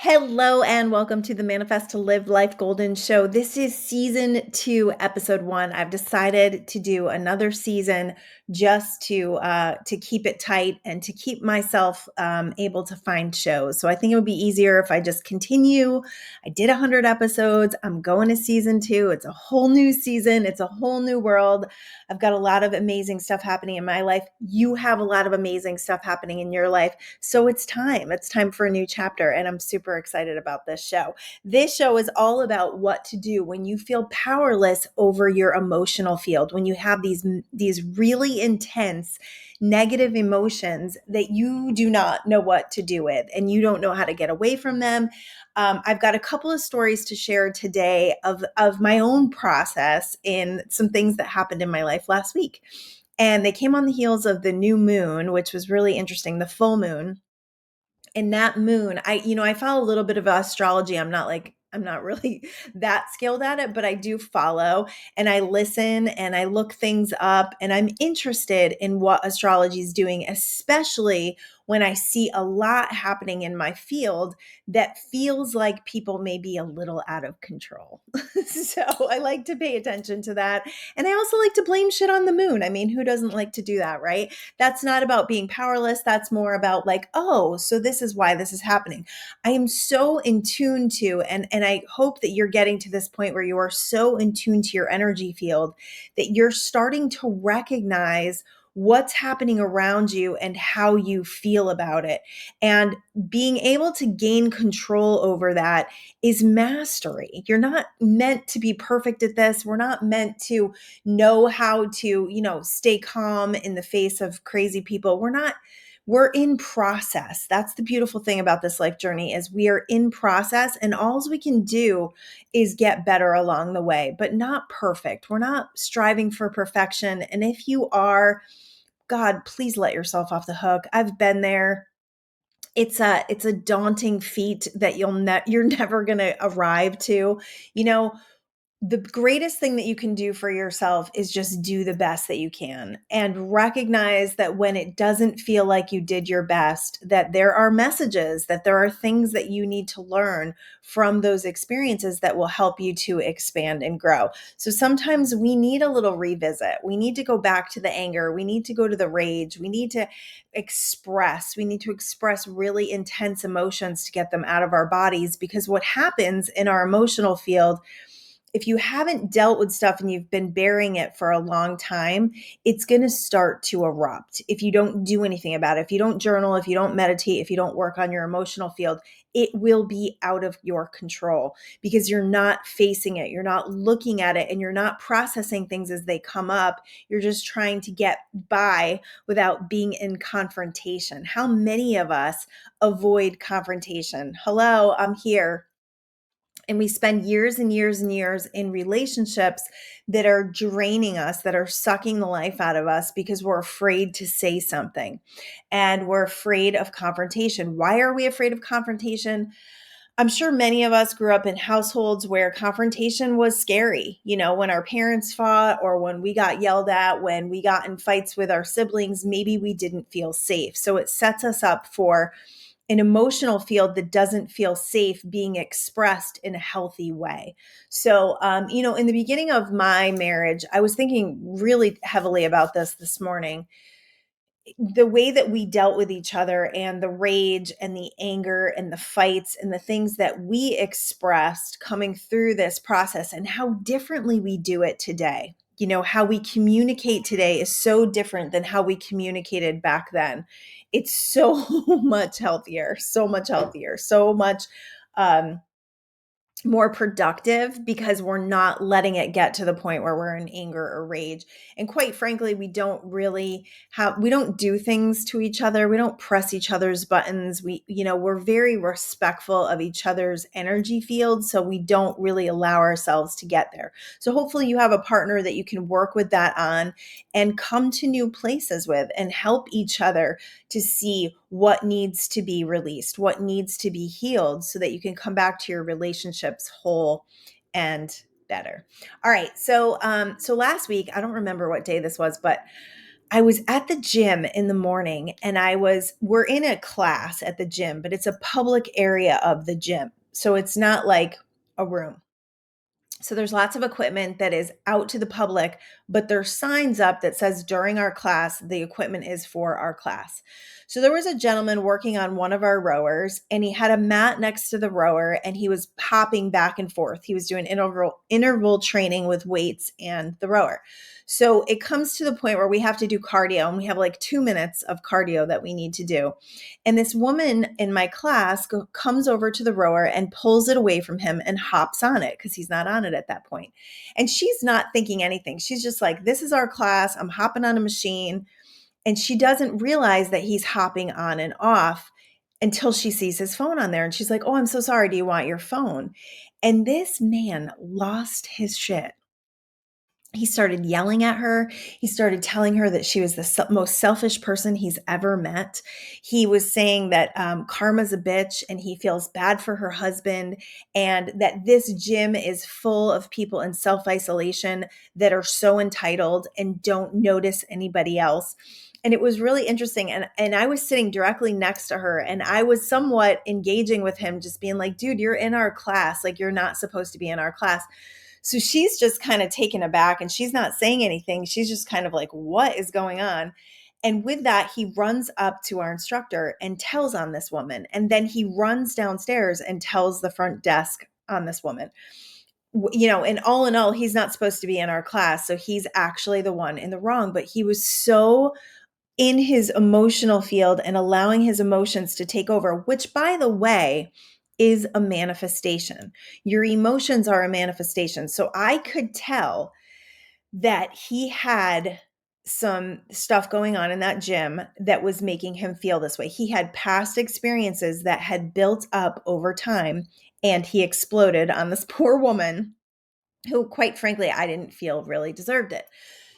Hello and welcome to the Manifest to Live Life Golden Show. This is season 2, episode 1. I've decided to do another season just to keep it tight and to keep myself able to find shows. So I think it would be easier if I just continue. I did 100 episodes. I'm going to season 2. It's a whole new season. It's a whole new world. I've got a lot of amazing stuff happening in my life. You have a lot of amazing stuff happening in your life. So it's time. It's time for a new chapter. And I'm super excited about this show. This show is all about what to do when you feel powerless over your emotional field, when you have these really intense negative emotions that you do not know what to do with and you don't know how to get away from them. I've got a couple of stories to share today of my own process in some things that happened in my life last week. And they came on the heels of the new moon, which was really interesting, the full moon. And that moon, I follow a little bit of astrology. I'm not really that skilled at it, but I do follow and I listen and I look things up and I'm interested in what astrology is doing, especially when I see a lot happening in my field that feels like people may be a little out of control. So I like to pay attention to that. And I also like to blame shit on the moon. I mean, who doesn't like to do that, right? That's not about being powerless. That's more about like, oh, so this is why this is happening. I am so in tune to, and I hope that you're getting to this point where you are so in tune to your energy field that you're starting to recognize what's happening around you and how you feel about it. And being able to gain control over that is mastery. You're not meant to be perfect at this. We're not meant to know how to, stay calm in the face of crazy people. We're in process. That's the beautiful thing about this life journey is we are in process and all we can do is get better along the way, but not perfect. We're not striving for perfection. And if you are, God, please let yourself off the hook. I've been there. It's a daunting feat that you're never going to arrive to. You know, the greatest thing that you can do for yourself is just do the best that you can and recognize that when it doesn't feel like you did your best, that there are messages, that there are things that you need to learn from those experiences that will help you to expand and grow. So sometimes we need a little revisit. We need to go back to the anger. We need to go to the rage. We need to express really intense emotions to get them out of our bodies, because what happens in our emotional field, if you haven't dealt with stuff and you've been burying it for a long time, it's going to start to erupt. If you don't do anything about it, if you don't journal, if you don't meditate, if you don't work on your emotional field, it will be out of your control because you're not facing it. You're not looking at it and you're not processing things as they come up. You're just trying to get by without being in confrontation. How many of us avoid confrontation? Hello, I'm here. And we spend years and years and years in relationships that are draining us, that are sucking the life out of us because we're afraid to say something and we're afraid of confrontation. Why are we afraid of confrontation? I'm sure many of us grew up in households where confrontation was scary. When our parents fought or when we got yelled at, when we got in fights with our siblings, maybe we didn't feel safe. So it sets us up for an emotional field that doesn't feel safe being expressed in a healthy way. So, in the beginning of my marriage, I was thinking really heavily about this morning. The way that we dealt with each other and the rage and the anger and the fights and the things that we expressed coming through this process and how differently we do it today. How we communicate today is so different than how we communicated back then. It's so much healthier, so much healthier, so much um, more productive because we're not letting it get to the point where we're in anger or rage. And quite frankly, we don't do things to each other. We don't press each other's buttons. We're very respectful of each other's energy fields. So we don't really allow ourselves to get there. So hopefully you have a partner that you can work with that on and come to new places with and help each other to see what needs to be released, what needs to be healed so that you can come back to your relationships whole and better. All right. So last week, I don't remember what day this was, but I was at the gym in the morning and we're in a class at the gym, but it's a public area of the gym. So it's not like a room. So there's lots of equipment that is out to the public, but there's signs up that says during our class, the equipment is for our class. So there was a gentleman working on one of our rowers, and he had a mat next to the rower, and he was hopping back and forth. He was doing interval training with weights and the rower. So it comes to the point where we have to do cardio, and we have like 2 minutes of cardio that we need to do. And this woman in my class comes over to the rower and pulls it away from him and hops on it because he's not on it at that point. And she's not thinking anything. She's just like, this is our class. I'm hopping on a machine. And she doesn't realize that he's hopping on and off until she sees his phone on there. And she's like, oh, I'm so sorry. Do you want your phone? And this man lost his shit. He started yelling at her. He started telling her that she was the most selfish person he's ever met. He was saying that karma's a bitch and he feels bad for her husband, and that this gym is full of people in self-isolation that are so entitled and don't notice anybody else. And it was really interesting. And I was sitting directly next to her, and I was somewhat engaging with him, just being like, dude, you're in our class. Like, you're not supposed to be in our class. So she's just kind of taken aback and she's not saying anything. She's just kind of like, what is going on? And with that, he runs up to our instructor and tells on this woman. And then he runs downstairs and tells the front desk on this woman. And all in all, he's not supposed to be in our class. So he's actually the one in the wrong. But he was so in his emotional field and allowing his emotions to take over, which, by the way, is a manifestation. Your emotions are a manifestation. So I could tell that he had some stuff going on in that gym that was making him feel this way. He had past experiences that had built up over time, and he exploded on this poor woman who, quite frankly, I didn't feel really deserved it.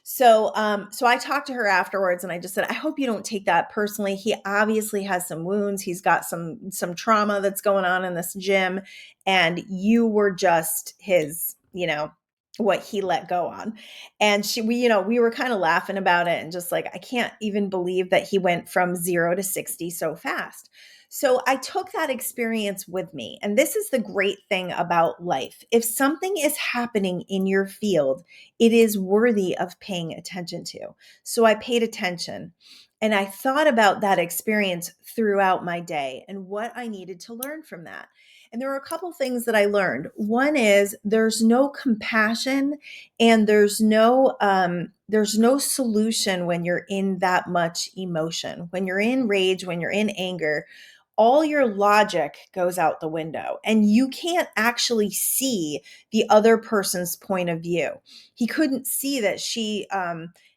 So I talked to her afterwards, and I just said, I hope you don't take that personally. He obviously has some wounds. He's got some trauma that's going on in this gym, and you were just his, what he let go on. And we were kind of laughing about it and just like, I can't even believe that he went from 0 to 60 so fast. So I took that experience with me. And this is the great thing about life. If something is happening in your field, it is worthy of paying attention to. So I paid attention, and I thought about that experience throughout my day and what I needed to learn from that. And there were a couple things that I learned. One is there's no compassion and there's no solution when you're in that much emotion. When you're in rage, when you're in anger, all your logic goes out the window and you can't actually see the other person's point of view. He couldn't see that she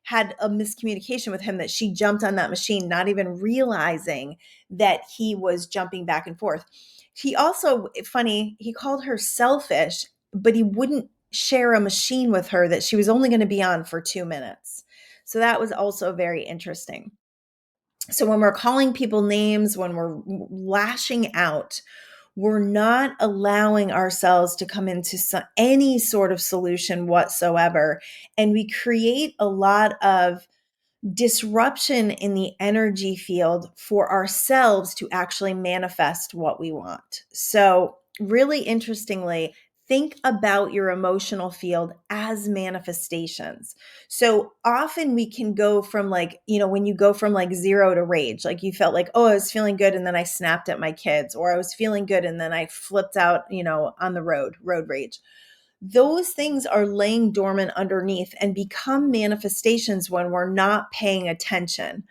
had a miscommunication with him, that she jumped on that machine, not even realizing that he was jumping back and forth. He also, funny, he called her selfish, but he wouldn't share a machine with her that she was only going to be on for 2 minutes. So that was also very interesting. So when we're calling people names, when we're lashing out, we're not allowing ourselves to come into any sort of solution whatsoever. And we create a lot of disruption in the energy field for ourselves to actually manifest what we want. So really interestingly, think about your emotional field as manifestations. So often we can go from when you go from 0 to rage, like you felt like, oh, I was feeling good and then I snapped at my kids, or I was feeling good and then I flipped out, on the road rage. Those things are laying dormant underneath and become manifestations when we're not paying attention.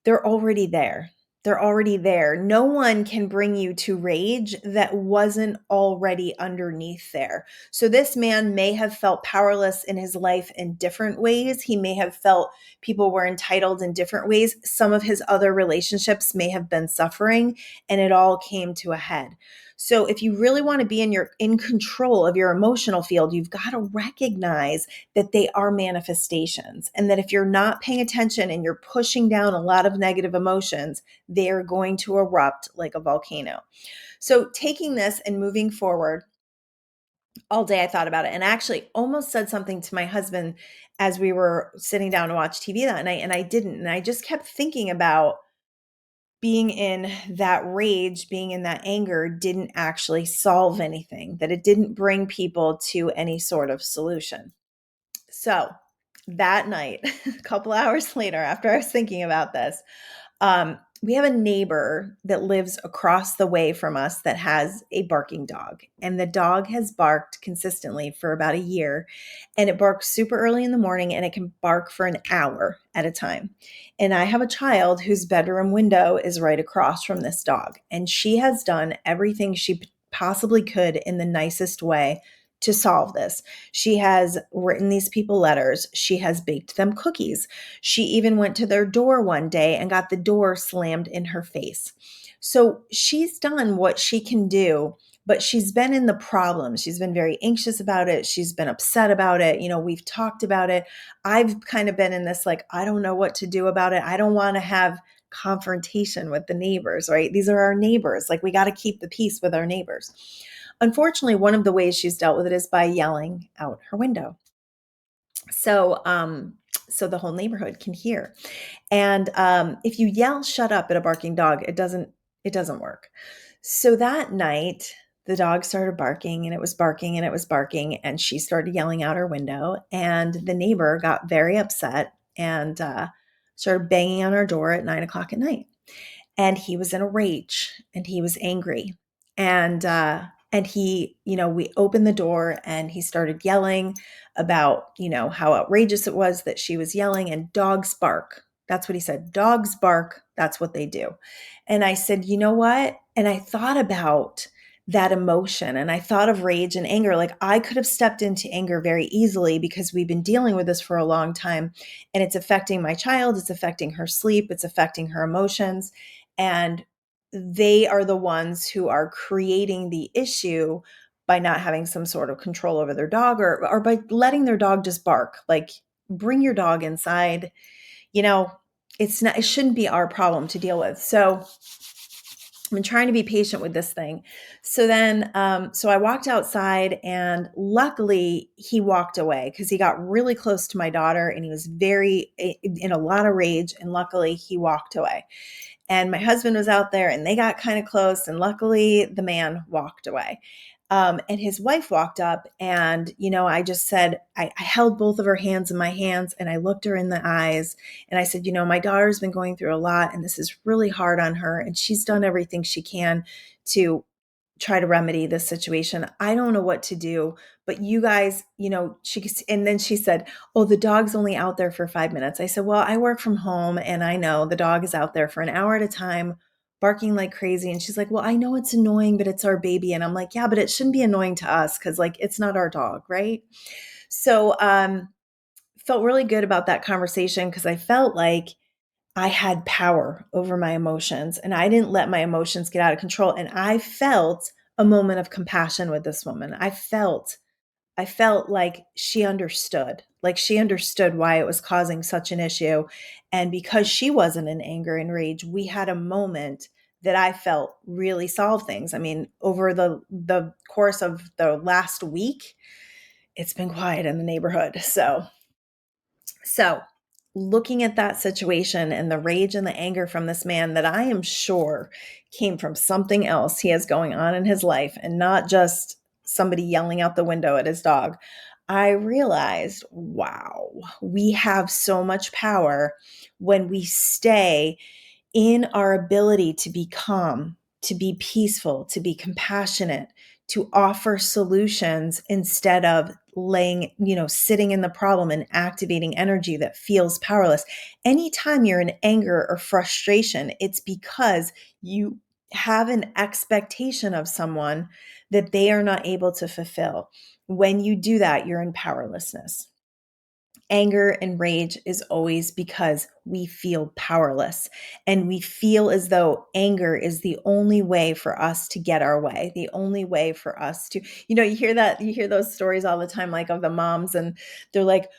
They're already there. They're already there. No one can bring you to rage that wasn't already underneath there. So this man may have felt powerless in his life in different ways. He may have felt people were entitled in different ways. Some of his other relationships may have been suffering, and it all came to a head. So if you really want to be in control of your emotional field, you've got to recognize that they are manifestations, and that if you're not paying attention and you're pushing down a lot of negative emotions, they are going to erupt like a volcano. So taking this and moving forward, All day I thought about it, and I actually almost said something to my husband as we were sitting down to watch TV that night, and I didn't. And I just kept thinking about being in that rage, being in that anger didn't actually solve anything, that it didn't bring people to any sort of solution. So that night, a couple hours later, after I was thinking about this, we have a neighbor that lives across the way from us that has a barking dog. And the dog has barked consistently for about a year. And it barks super early in the morning and it can bark for an hour at a time. And I have a child whose bedroom window is right across from this dog. And she has done everything she possibly could in the nicest way to solve this. She has written these people letters. She has baked them cookies. She even went to their door one day and got the door slammed in her face. So she's done what she can do, but she's been in the problem. She's been very anxious about it. She's been upset about it. We've talked about it. I've kind of been in this, like, I don't know what to do about it. I don't want to have confrontation with the neighbors, right? These are our neighbors. Like, we got to keep the peace with our neighbors. Unfortunately, one of the ways she's dealt with it is by yelling out her window. So the whole neighborhood can hear. And if you yell "shut up" at a barking dog, it doesn't work. So that night, the dog started barking, and it was barking, and it was barking, and she started yelling out her window. And the neighbor got very upset and started banging on our door at 9 o'clock at night. And he was in a rage, and he was angry, and he, we opened the door, and he started yelling about, how outrageous it was that she was yelling. And dogs bark. That's what he said. Dogs bark. That's what they do. And I said, you know what? And I thought about that emotion, and I thought of rage and anger. Like, I could have stepped into anger very easily because we've been dealing with this for a long time, and it's affecting my child. It's affecting her sleep. It's affecting her emotions. And they are the ones who are creating the issue by not having some sort of control over their dog, or by letting their dog just bark. Like, bring your dog inside. It shouldn't be our problem to deal with. So I've been trying to be patient with this thing. So then, so I walked outside, and luckily he walked away because he got really close to my daughter, and he was very in a lot of rage. And luckily he walked away. And my husband was out there, and they got kind of close, and luckily the man walked away. And his wife walked up, and, I just said, I held both of her hands in my hands, and I looked her in the eyes, and I said, my daughter's been going through a lot, and this is really hard on her, and she's done everything she can to try to remedy this situation. I don't know what to do, but you guys, and then she said, "Oh, the dog's only out there for 5 minutes." I said, "Well, I work from home, and I know the dog is out there for an hour at a time, barking like crazy." And she's like, "Well, I know it's annoying, but it's our baby." And I'm like, "Yeah, but it shouldn't be annoying to us, because, like, it's not our dog, right?" So, felt really good about that conversation, because I felt like I had power over my emotions, and I didn't let my emotions get out of control. And I felt a moment of compassion with this woman. I felt like she understood why it was causing such an issue. And because she wasn't in anger and rage, we had a moment that I felt really solved things. I mean, over the course of the last week, it's been quiet in the neighborhood. So looking at that situation and the rage and the anger from this man that I am sure came from something else he has going on in his life, and not just somebody yelling out the window at his dog, I realized, wow, we have so much power when we stay in our ability to be calm, to be peaceful, to be compassionate, to offer solutions instead of sitting in the problem and activating energy that feels powerless. Anytime you're in anger or frustration, it's because you have an expectation of someone that they are not able to fulfill. When you do that, you're in powerlessness. Anger and rage is always because we feel powerless, and we feel as though anger is the only way for us to get our way, the only way for us to, you hear those stories all the time, like of the moms, and they're like,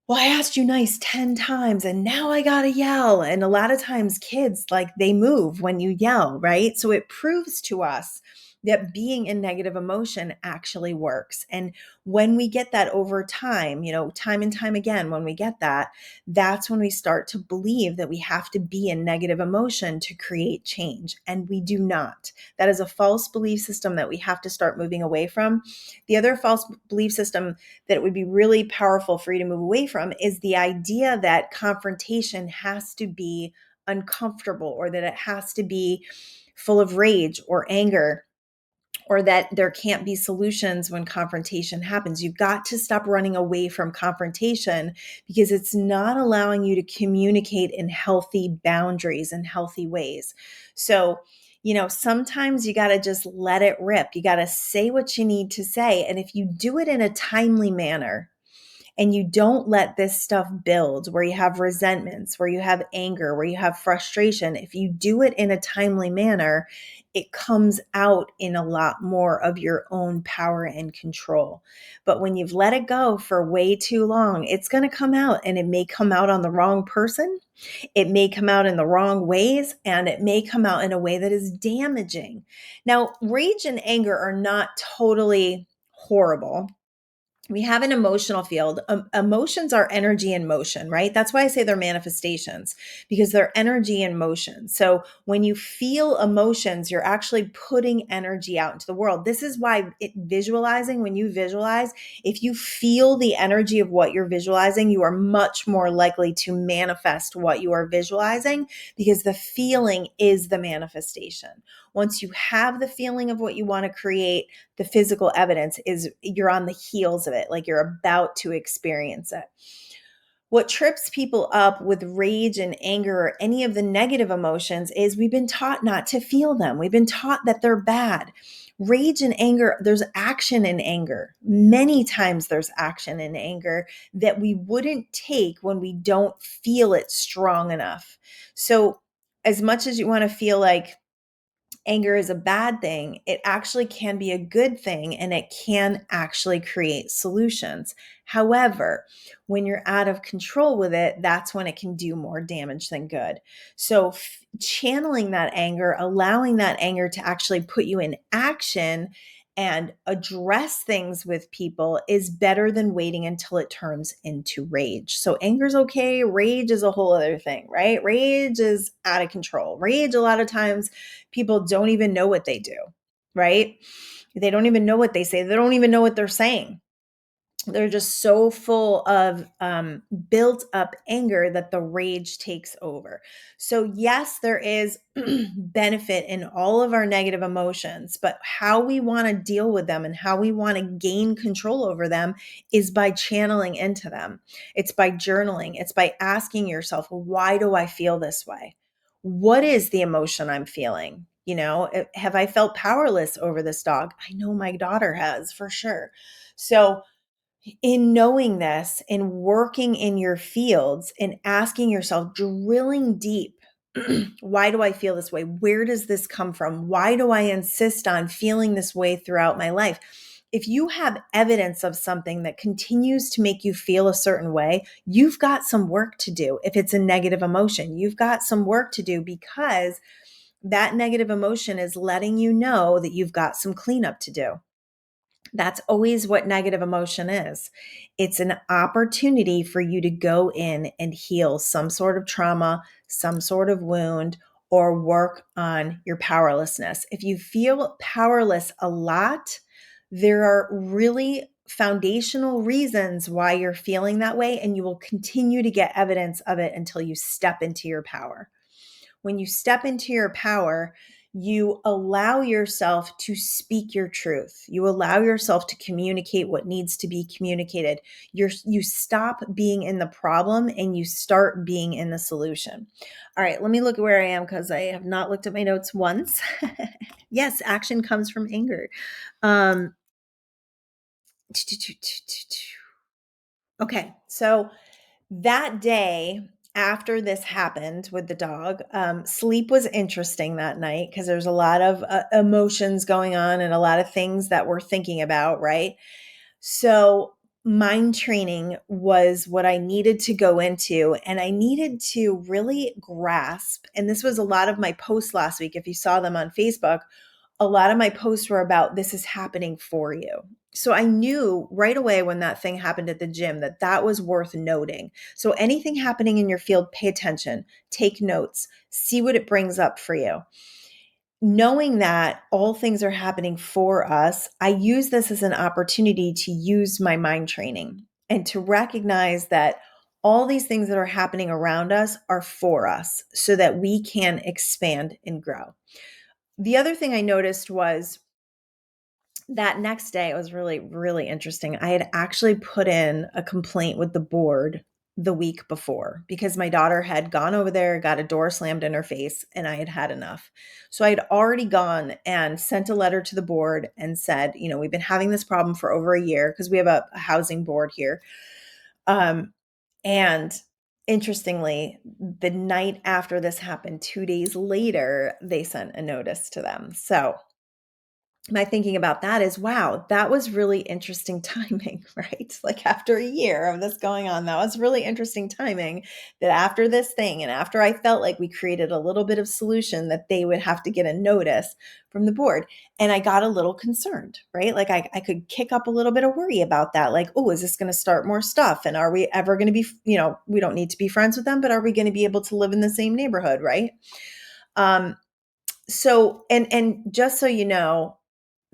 "Well, I asked you nice 10 times and now I got to yell." And a lot of times kids, like, they move when you yell, right? So it proves to us that being in negative emotion actually works. And when we get that over time, time and time again, when we get that, that's when we start to believe that we have to be in negative emotion to create change. And we do not. That is a false belief system that we have to start moving away from. The other false belief system that it would be really powerful for you to move away from is the idea that confrontation has to be uncomfortable, or that it has to be full of rage or anger, or that there can't be solutions when confrontation happens. You've got to stop running away from confrontation, because it's not allowing you to communicate in healthy boundaries and healthy ways. So, sometimes you got to just let it rip. You got to say what you need to say. And if you do it in a timely manner, and you don't let this stuff build where you have resentments, where you have anger, where you have frustration, if you do it in a timely manner, it comes out in a lot more of your own power and control. But when you've let it go for way too long, it's going to come out, and it may come out on the wrong person. It may come out in the wrong ways, and it may come out in a way that is damaging. Now, rage and anger are not totally horrible. We have an emotional field. Emotions are energy in motion, right? That's why I say they're manifestations, because they're energy in motion. So when you feel emotions, you're actually putting energy out into the world. This is why visualizing, when you visualize, if you feel the energy of what you're visualizing, you are much more likely to manifest what you are visualizing, because the feeling is the manifestation. Once you have the feeling of what you want to create, the physical evidence is you're on the heels of it, like you're about to experience it. What trips people up with rage and anger or any of the negative emotions is we've been taught not to feel them. We've been taught that they're bad. Rage and anger, there's action in anger. Many times there's action in anger that we wouldn't take when we don't feel it strong enough. So as much as you want to feel like anger is a bad thing, it actually can be a good thing, and it can actually create solutions. However, when you're out of control with it, that's when it can do more damage than good. So channeling that anger, allowing that anger to actually put you in action and address things with people is better than waiting until it turns into rage. So anger's okay. Rage is a whole other thing, right? Rage is out of control. Rage, a lot of times, people don't even know what they do, right? They don't even know what they say. They don't even know what they're saying. They're just so full of built up anger that the rage takes over. So yes, there is benefit in all of our negative emotions, but how we want to deal with them and how we want to gain control over them is by channeling into them. It's by journaling. It's by asking yourself, why do I feel this way? What is the emotion I'm feeling? Have I felt powerless over this dog? I know my daughter has, for sure. So in knowing this and working in your fields and asking yourself, drilling deep, why do I feel this way? Where does this come from? Why do I insist on feeling this way throughout my life? If you have evidence of something that continues to make you feel a certain way, you've got some work to do. If it's a negative emotion, you've got some work to do, because that negative emotion is letting you know that you've got some cleanup to do. That's always what negative emotion is. It's an opportunity for you to go in and heal some sort of trauma, some sort of wound, or work on your powerlessness. If you feel powerless a lot, there are really foundational reasons why you're feeling that way, and you will continue to get evidence of it until you step into your power. When you step into your power, you allow yourself to speak your truth. You allow yourself to communicate what needs to be communicated. You stop being in the problem and you start being in the solution. All right, let me look at where I am, because I have not looked at my notes once. Yes, action comes from anger. Okay, so that day after this happened with the dog, sleep was interesting that night, because there's a lot of emotions going on and a lot of things that we're thinking about, right? So mind training was what I needed to go into, and I needed to really grasp, and this was a lot of my posts last week, if you saw them on Facebook. a lot of my posts were about this is happening for you. So I knew right away when that thing happened at the gym that that was worth noting. So anything happening in your field, pay attention, take notes, see what it brings up for you. Knowing that all things are happening for us, I use this as an opportunity to use my mind training and to recognize that all these things that are happening around us are for us so that we can expand and grow. The other thing I noticed was that next day, it was really, really interesting. I had actually put in a complaint with the board the week before because my daughter had gone over there, got a door slammed in her face, and I had had enough. So I had already gone and sent a letter to the board and said, we've been having this problem for over a year because we have a housing board here. And interestingly, the night after this happened, 2 days later, they sent a notice to them. So my thinking about that is, wow, that was really interesting timing, right? Like after a year of this going on, that was really interesting timing that after this thing and after I felt like we created a little bit of solution that they would have to get a notice from the board. And I got a little concerned, right? Like I could kick up a little bit of worry about that. Like, oh, is this going to start more stuff? And are we ever going to be, we don't need to be friends with them, but are we going to be able to live in the same neighborhood, right? So, and just so you know,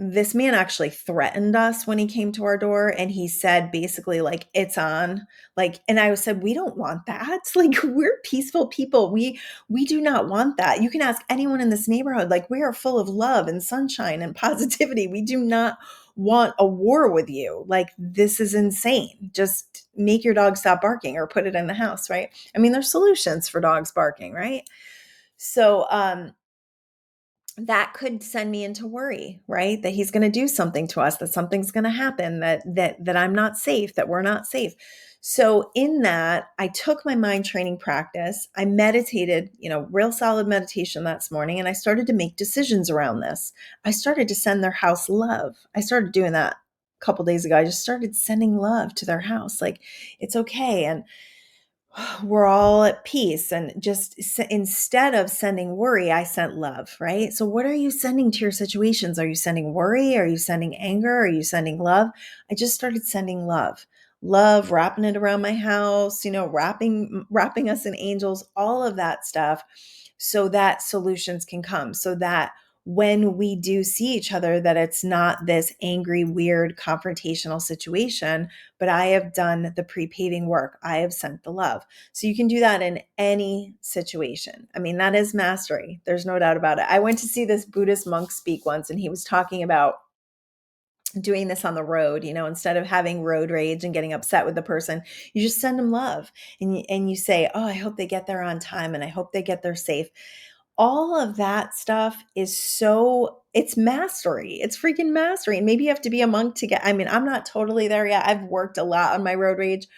this man actually threatened us when he came to our door, and he said basically like, it's on, like, and I said, we don't want that. Like, we're peaceful people. We do not want that. You can ask anyone in this neighborhood. Like, we are full of love and sunshine and positivity. We do not want a war with you. Like, this is insane. Just make your dog stop barking or put it in the house, right? I mean, there's solutions for dogs barking, right? So, that could send me into worry, right? That he's going to do something to us, that something's going to happen, that I'm not safe, that we're not safe. So in that, I took my mind training practice. I meditated, real solid meditation that morning, and I started to make decisions around this. I started to send their house love. I started doing that a couple days ago. I just started sending love to their house. Like, it's okay. And we're all at peace. And just instead of sending worry, I sent love, right? So what are you sending to your situations? Are you sending worry? Are you sending anger? Are you sending love? I just started sending love, wrapping it around my house, wrapping us in angels, all of that stuff, so that solutions can come, so that when we do see each other, that it's not this angry, weird, confrontational situation, but I have done the pre-paving work. I have sent the love. So you can do that in any situation. I mean, that is mastery. There's no doubt about it. I went to see this Buddhist monk speak once, and he was talking about doing this on the road, instead of having road rage and getting upset with the person, you just send them love, and you say, oh, I hope they get there on time, and I hope they get there safe. All of that stuff is it's mastery. It's freaking mastery. And maybe you have to be a monk to get, I'm not totally there yet. I've worked a lot on my road rage,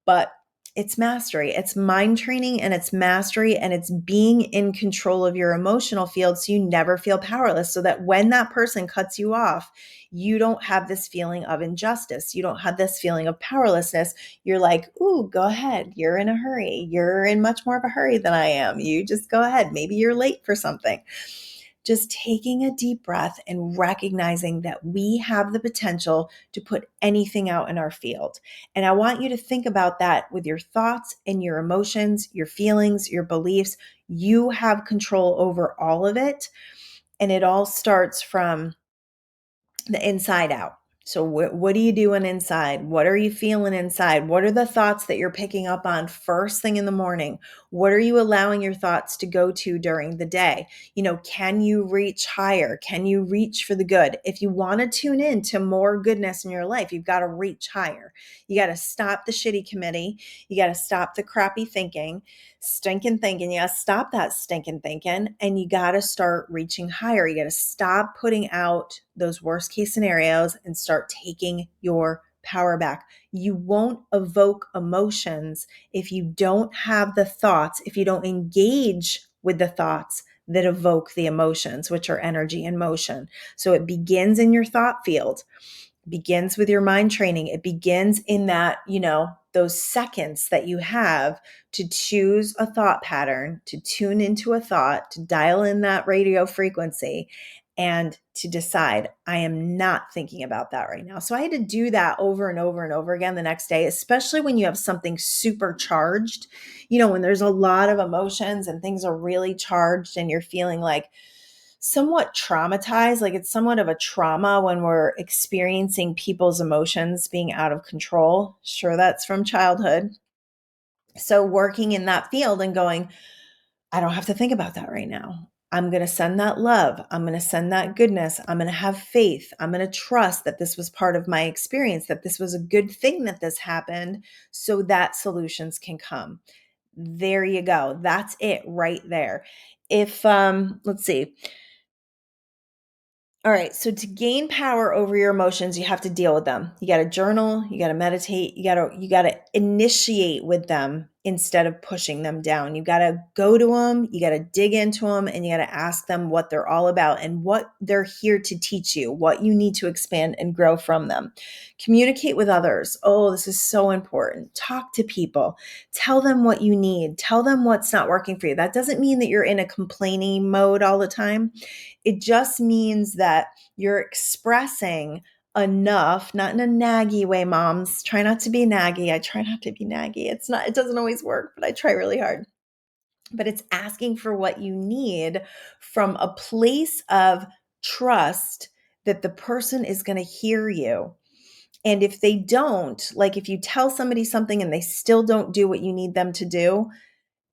but it's mastery. It's mind training, and it's mastery, and it's being in control of your emotional field so you never feel powerless, so that when that person cuts you off, you don't have this feeling of injustice. You don't have this feeling of powerlessness. You're like, ooh, go ahead. You're in a hurry. You're in much more of a hurry than I am. You just go ahead. Maybe you're late for something. Just taking a deep breath and recognizing that we have the potential to put anything out in our field. And I want you to think about that with your thoughts and your emotions, your feelings, your beliefs. You have control over all of it. And it all starts from the inside out. So what are you doing inside? What are you feeling inside? What are the thoughts that you're picking up on first thing in the morning? What are you allowing your thoughts to go to during the day? Can you reach higher? Can you reach for the good? If you want to tune in to more goodness in your life, you've got to reach higher. You got to stop the shitty committee. You got to stop the crappy thinking, stinking thinking. You got to stop that stinking thinking, and you got to start reaching higher. You got to stop putting out those worst case scenarios and start taking your power back. You won't evoke emotions if you don't have the thoughts, if you don't engage with the thoughts that evoke the emotions, which are energy and motion. So it begins in your thought field, begins with your mind training. It begins in that, those seconds that you have to choose a thought pattern, to tune into a thought, to dial in that radio frequency, and to decide, I am not thinking about that right now. So I had to do that over and over and over again the next day, especially when you have something super charged, when there's a lot of emotions and things are really charged and you're feeling like somewhat traumatized, like it's somewhat of a trauma when we're experiencing people's emotions being out of control. Sure, that's from childhood. So working in that field and going, I don't have to think about that right now. I'm going to send that love. I'm going to send that goodness. I'm going to have faith. I'm going to trust that this was part of my experience, that this was a good thing that this happened so that solutions can come. There you go. That's it right there. If, let's see. All right. So to gain power over your emotions, you have to deal with them. You got to journal, you got to meditate, you got to initiate with them instead of pushing them down. You got to go to them, you got to dig into them, and you got to ask them what they're all about and what they're here to teach you, what you need to expand and grow from them. Communicate with others. Oh, this is so important. Talk to people. Tell them what you need. Tell them what's not working for you. That doesn't mean that you're in a complaining mode all the time. It just means that you're expressing enough, not in a naggy way, moms. Try not to be naggy. I try not to be naggy. It doesn't always work, but I try really hard. But it's asking for what you need from a place of trust that the person is going to hear you. And if they don't, like if you tell somebody something and they still don't do what you need them to do,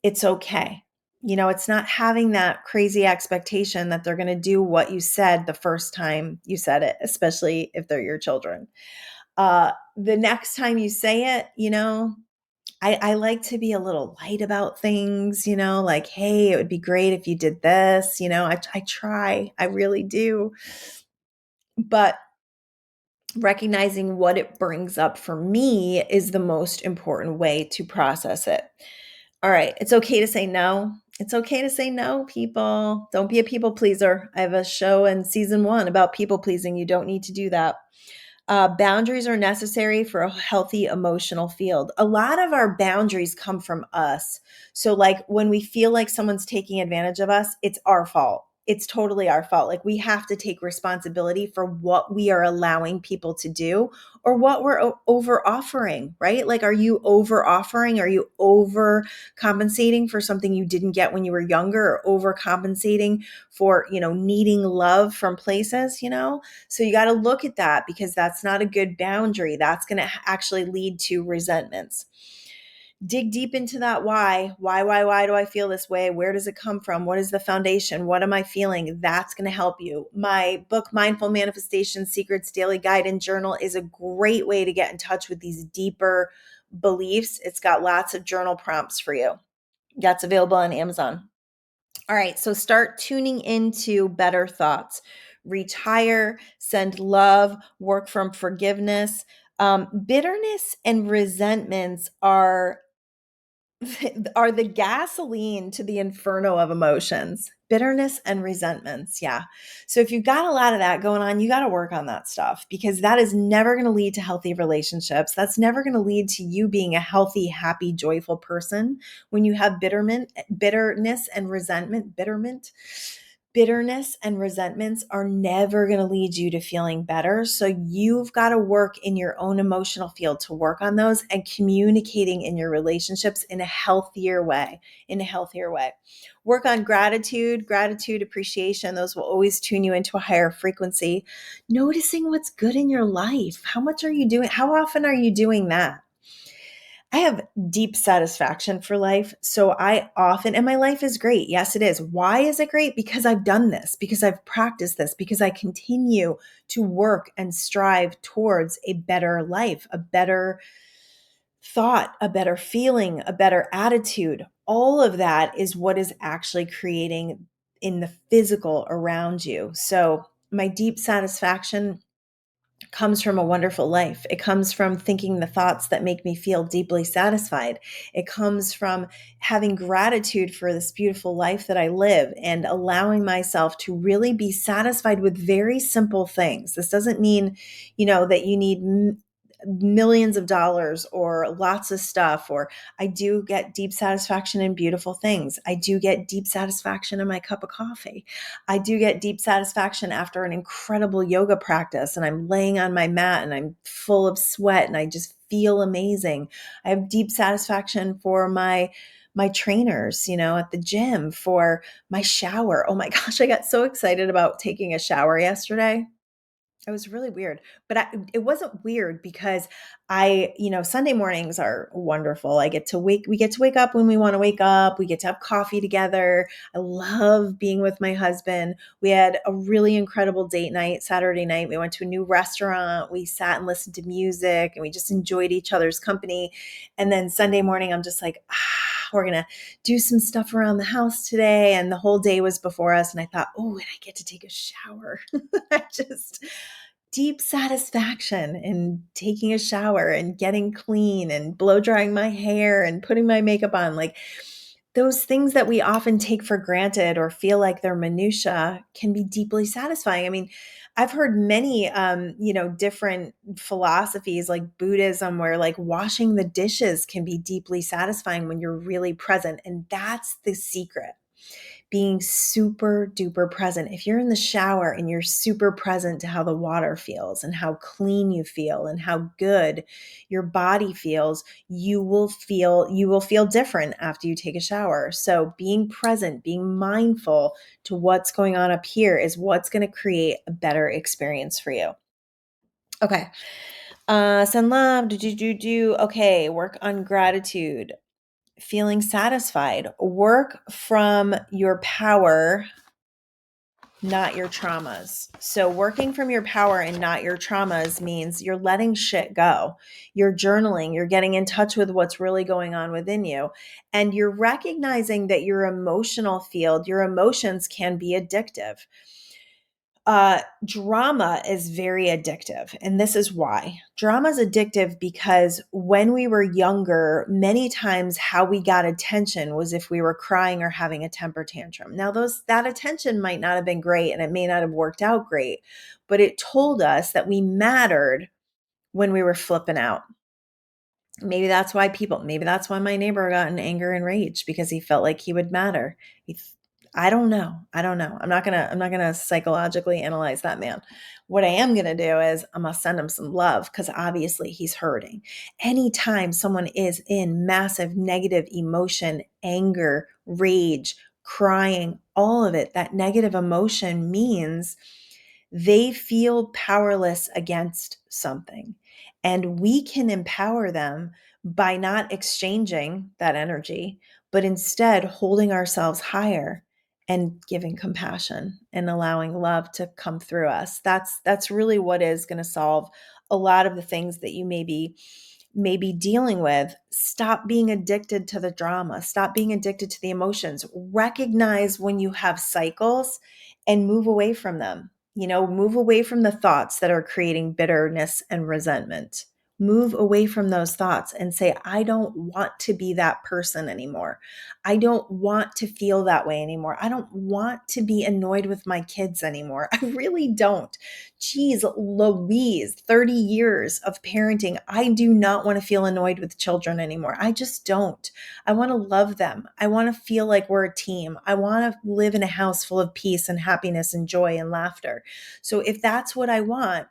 it's okay. It's not having that crazy expectation that they're going to do what you said the first time you said it, especially if they're your children. The next time you say it, I like to be a little light about things, like, hey, it would be great if you did this. I try, I really do. But recognizing what it brings up for me is the most important way to process it. All right. It's okay to say no. It's okay to say no, people. Don't be a people pleaser. I have a show in season 1 about people pleasing. You don't need to do that. Boundaries are necessary for a healthy emotional field. A lot of our boundaries come from us. So like when we feel like someone's taking advantage of us, it's our fault. It's totally our fault. Like we have to take responsibility for what we are allowing people to do or what we're over offering, right? Like, are you over offering? Are you over compensating for something you didn't get when you were younger or over compensating for, needing love from places, So you got to look at that because that's not a good boundary. That's going to actually lead to resentments. Dig deep into that why. Why do I feel this way? Where does it come from? What is the foundation? What am I feeling? That's going to help you. My book, Mindful Manifestation Secrets Daily Guide and Journal, is a great way to get in touch with these deeper beliefs. It's got lots of journal prompts for you. That's available on Amazon. All right, so start tuning into better thoughts. Retire, send love, work from forgiveness. Bitterness and resentments are the gasoline to the inferno of emotions. Bitterness and resentments. Yeah. So if you've got a lot of that going on, you got to work on that stuff because that is never going to lead to healthy relationships. That's never going to lead to you being a healthy, happy, joyful person when you have bitterness and resentment. Bitterness and resentments are never going to lead you to feeling better. So you've got to work in your own emotional field to work on those and communicating in your relationships in a healthier way, Work on gratitude, appreciation. Those will always tune you into a higher frequency. Noticing what's good in your life. How much are you doing? How often are you doing that? I have deep satisfaction for life. So and my life is great. Yes, it is. Why is it great? Because I've done this, because I've practiced this, because I continue to work and strive towards a better life, a better thought, a better feeling, a better attitude. All of that is what is actually creating in the physical around you. So my deep satisfaction comes from a wonderful life. It comes from thinking the thoughts that make me feel deeply satisfied. It comes from having gratitude for this beautiful life that I live and allowing myself to really be satisfied with very simple things. This doesn't mean, that you need millions of dollars or lots of stuff, or I do get deep satisfaction in beautiful things. I do get deep satisfaction in my cup of coffee. I do get deep satisfaction after an incredible yoga practice and I'm laying on my mat and I'm full of sweat and I just feel amazing. I have deep satisfaction for my trainers, at the gym, for my shower. Oh my gosh, I got so excited about taking a shower yesterday. It was really weird, but it wasn't weird because Sunday mornings are wonderful. We get to wake up when we want to wake up. We get to have coffee together. I love being with my husband. We had a really incredible date night Saturday night. We went to a new restaurant. We sat and listened to music and we just enjoyed each other's company. And then Sunday morning, I'm just like, we're going to do some stuff around the house today. And the whole day was before us. And I thought, oh, and I get to take a shower. I just deep satisfaction in taking a shower and getting clean and blow drying my hair and putting my makeup on. Like those things that we often take for granted or feel like they're minutia can be deeply satisfying. I mean, I've heard many, different philosophies like Buddhism, where like washing the dishes can be deeply satisfying when you're really present. And that's the secret, being super duper present. If you're in the shower and you're super present to how the water feels and how clean you feel and how good your body feels, you will feel different after you take a shower. So being present, being mindful to what's going on up here is what's going to create a better experience for you. Okay. Send love. Do. Okay. Work on gratitude. Feeling satisfied. Work from your power, not your traumas. So working from your power and not your traumas means you're letting shit go. You're journaling, you're getting in touch with what's really going on within you. And you're recognizing that your emotional field, your emotions can be addictive. Drama is very addictive. And this is why. Drama is addictive because when we were younger, many times how we got attention was if we were crying or having a temper tantrum. Now, that attention might not have been great and it may not have worked out great, but it told us that we mattered when we were flipping out. Maybe that's why my neighbor got in anger and rage, because he felt like he would matter. I don't know. I'm not gonna psychologically analyze that man. What I am gonna do is I'm gonna send him some love, because obviously he's hurting. Anytime someone is in massive negative emotion, anger, rage, crying, all of it, that negative emotion means they feel powerless against something. And we can empower them by not exchanging that energy, but instead holding ourselves higher and giving compassion and allowing love to come through us. That's really what is going to solve a lot of the things that you may be dealing with. Stop being addicted to the drama. Stop being addicted to the emotions. Recognize when you have cycles and move away from them. Move away from the thoughts that are creating bitterness and resentment. Move away from those thoughts and say, I don't want to be that person anymore. I don't want to feel that way anymore. I don't want to be annoyed with my kids anymore. I really don't. Geez, Louise, 30 years of parenting. I do not want to feel annoyed with children anymore. I just don't. I want to love them. I want to feel like we're a team. I want to live in a house full of peace and happiness and joy and laughter. So if that's what I want,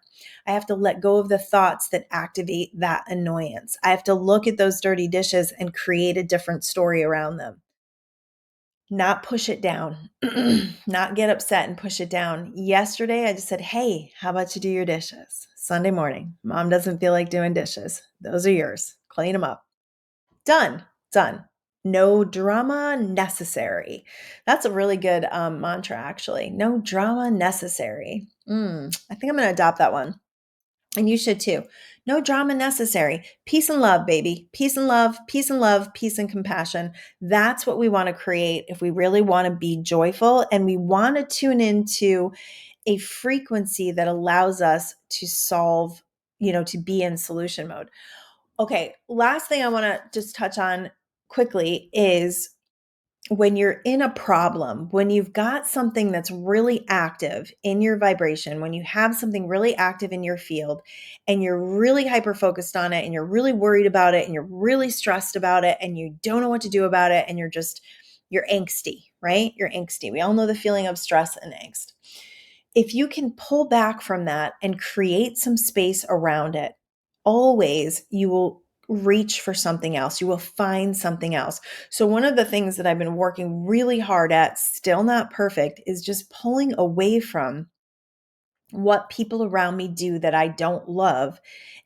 I have to let go of the thoughts that activate that annoyance. I have to look at those dirty dishes and create a different story around them. Not push it down, not get upset and push it down. Yesterday, I just said, hey, how about you do your dishes? Sunday morning, mom doesn't feel like doing dishes. Those are yours. Clean them up. Done. No drama necessary. That's a really good mantra, actually. No drama necessary. I think I'm going to adopt that one. And you should too. No drama necessary. Peace and love, baby. Peace and love, peace and love, peace and compassion. That's what we want to create if we really want to be joyful and we want to tune into a frequency that allows us to solve, to be in solution mode. Okay, last thing I want to just touch on quickly is when you're in a problem, when you've got something that's really active in your vibration, when you have something really active in your field and you're really hyper focused on it and you're really worried about it and you're really stressed about it and you don't know what to do about it and you're angsty, right? You're angsty. We all know the feeling of stress and angst. If you can pull back from that and create some space around it, always you will reach for something else. You will find something else. So, one of the things that I've been working really hard at, still not perfect, is just pulling away from what people around me do that I don't love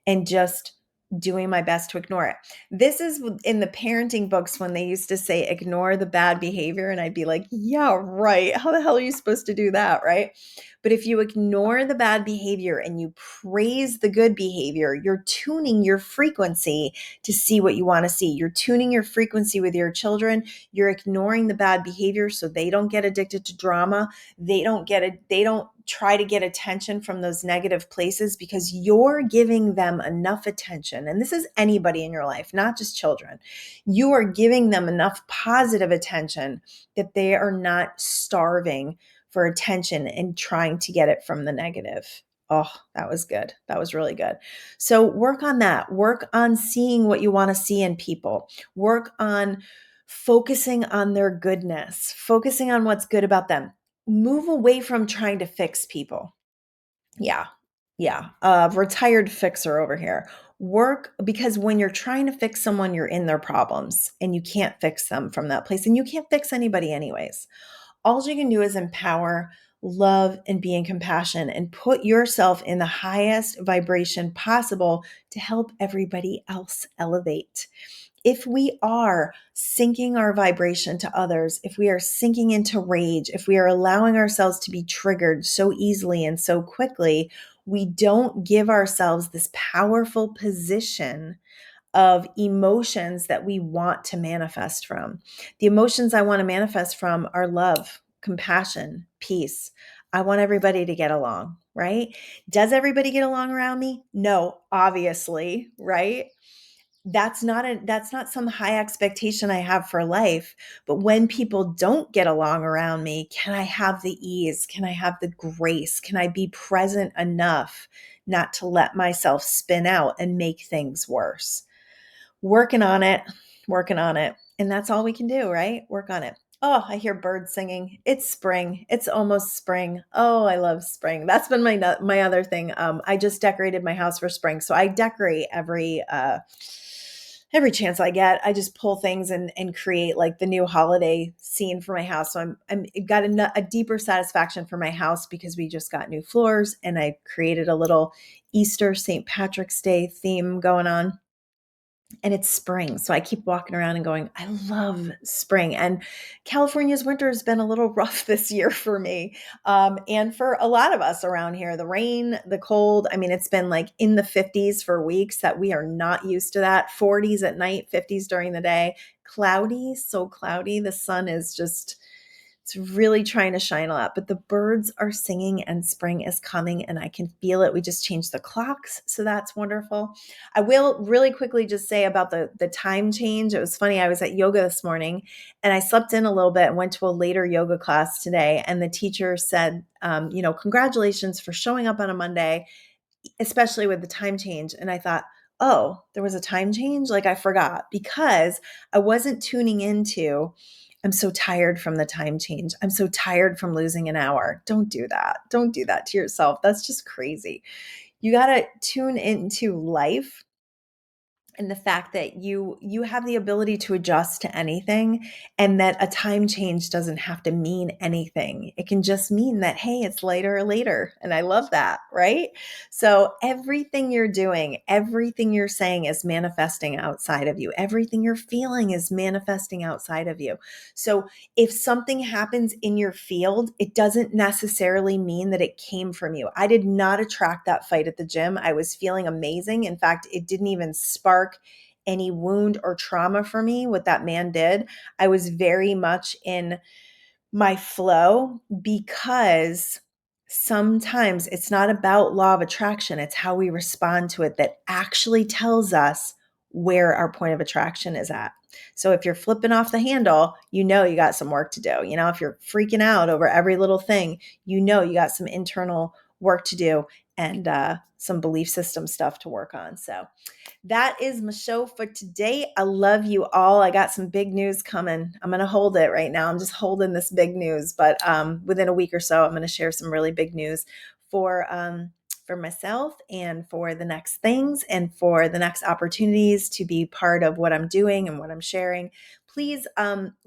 and just doing my best to ignore it. This is in the parenting books when they used to say, ignore the bad behavior. And I'd be like, yeah, right. How the hell are you supposed to do that? Right. But if you ignore the bad behavior and you praise the good behavior, you're tuning your frequency to see what you want to see. You're tuning your frequency with your children. You're ignoring the bad behavior so they don't get addicted to drama. They don't try to get attention from those negative places because you're giving them enough attention. And this is anybody in your life, not just children. You are giving them enough positive attention that they are not starving for attention and trying to get it from the negative. Oh, that was good. That was really good. So work on that. Work on seeing what you want to see in people. Work on focusing on their goodness, focusing on what's good about them. Move away from trying to fix people. Yeah. Yeah. Retired fixer over here. Work, because when you're trying to fix someone, you're in their problems and you can't fix them from that place. And you can't fix anybody anyways. All you can do is empower, love, and be in compassion and put yourself in the highest vibration possible to help everybody else elevate. If we are syncing our vibration to others, if we are sinking into rage, if we are allowing ourselves to be triggered so easily and so quickly, we don't give ourselves this powerful position of emotions that we want to manifest from. The emotions I want to manifest from are love, compassion, peace. I want everybody to get along, right? Does everybody get along around me? No, obviously, right? That's not some high expectation I have for life. But when people don't get along around me, can I have the ease? Can I have the grace? Can I be present enough not to let myself spin out and make things worse? Working on it, working on it. And that's all we can do, right? Work on it. Oh, I hear birds singing. It's spring. It's almost spring. Oh, I love spring. That's been my other thing. I just decorated my house for spring, so I decorate every chance I get. I just pull things and create like the new holiday scene for my house. So I'm got a deeper satisfaction for my house because we just got new floors and I created a little Easter St. Patrick's Day theme going on. And it's spring. So I keep walking around and going, I love spring. And California's winter has been a little rough this year for me. And for a lot of us around here, the rain, the cold, I mean, it's been like in the 50s for weeks that we are not used to that. 40s at night, 50s during the day, cloudy, so cloudy. The sun is just, it's really trying to shine a lot, but the birds are singing and spring is coming and I can feel it. We just changed the clocks, so that's wonderful. I will really quickly just say about the time change. It was funny. I was at yoga this morning and I slept in a little bit and went to a later yoga class today. And the teacher said, congratulations for showing up on a Monday, especially with the time change. And I thought, oh, there was a time change? Like I forgot because I wasn't tuning into, I'm so tired from the time change. I'm so tired from losing an hour. Don't do that. Don't do that to yourself. That's just crazy. You got to tune into life and the fact that you have the ability to adjust to anything and that a time change doesn't have to mean anything. It can just mean that, hey, it's later, and I love that, right? So everything you're doing, everything you're saying is manifesting outside of you. Everything you're feeling is manifesting outside of you. So if something happens in your field, it doesn't necessarily mean that it came from you. I did not attract that fight at the gym. I was feeling amazing. In fact, it didn't even spark any wound or trauma for me what that man did. I was very much in my flow because sometimes it's not about law of attraction. It's how we respond to it that actually tells us where our point of attraction is at. So if you're flipping off the handle, you got some work to do. If you're freaking out over every little thing, you got some internal work to do and some belief system stuff to work on. So that is my show for today. I love you all. I got some big news coming. I'm going to hold it right now. I'm just holding this big news, but within a week or so, I'm going to share some really big news for myself and for the next things and for the next opportunities to be part of what I'm doing and what I'm sharing. Please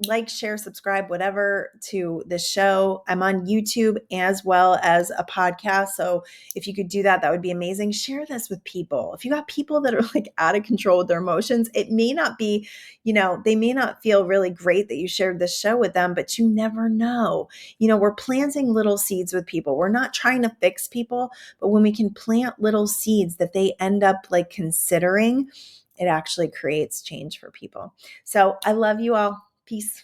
like, share, subscribe, whatever to the show. I'm on YouTube as well as a podcast. So if you could do that, that would be amazing. Share this with people. If you got people that are like out of control with their emotions, it may not be, they may not feel really great that you shared this show with them, but you never know. We're planting little seeds with people. We're not trying to fix people, but when we can plant little seeds that they end up like considering, it actually creates change for people. So I love you all. Peace.